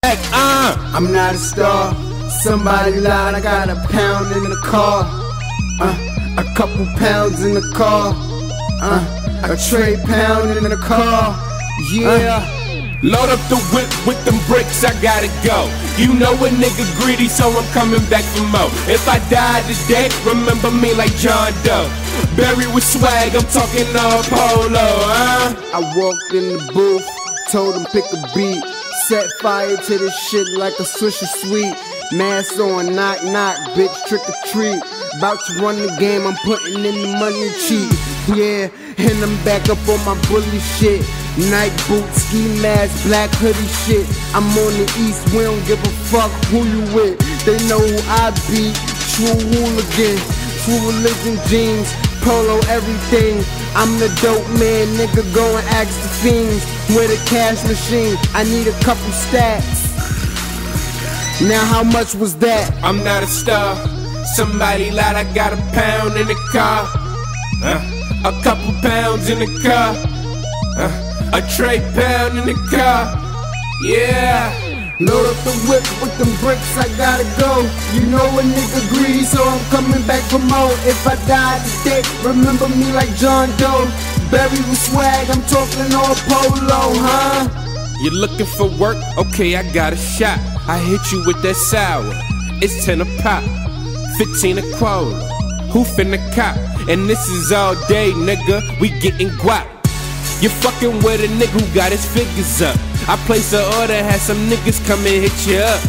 I'm not a star. Somebody lied, I got a pound in the car. A couple pounds in the car. A tray pound in the car. Yeah. Load up the whip with them bricks, I gotta go. You know a nigga greedy, so I'm coming back for more. If I die today, remember me like John Doe. Buried with swag, I'm talking all polo, I walked in the booth, told him pick a beat. Set fire to this shit like a Swisher Sweet. Mask on, knock knock, bitch, trick or treat. About to run the game, I'm putting in the money cheat. Yeah, and I'm back up on my bully shit. Night boots, ski mask, black hoodie shit. I'm on the east, we don't give a fuck who you with. They know who I be, true hooligan. True religion jeans, polo everything. I'm the dope man, nigga, go and ask the fiends. With a cash machine, I need a couple stacks. Now how much was that? I'm not a star. Somebody lied, I got a pound in the car. A couple pounds in the car. A tray pound in the car. Yeah. Load up the whip with them bricks, I gotta go. You know a nigga greedy, so I'm coming back for more. If I die today, remember me like John Doe. Buried with swag, I'm talking all polo, huh? You looking for work? Okay, I got a shot. I hit you with that sour. It's 10 a pop, 15 a quarter. Who finna cop? And this is all day, nigga. We getting guap. You fucking with a nigga who got his figures up. I place an order, had some niggas come and hit you up.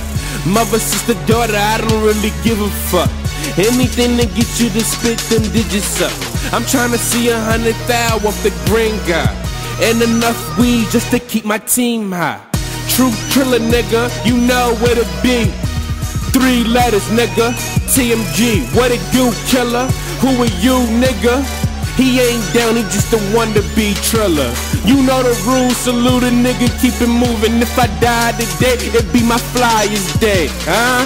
Mother, sister, daughter, I don't really give a fuck. Anything to get you to spit them digits up. I'm trying to see 100,000 off the green guy. And enough weed just to keep my team high. True killer, nigga, you know where to be. 3 letters, nigga, TMG. What it do, killer? Who are you, nigga? He ain't down, he just a wannabe triller. You know the rules, salute a nigga, keep it moving. If I die today, it be my flyest day, huh?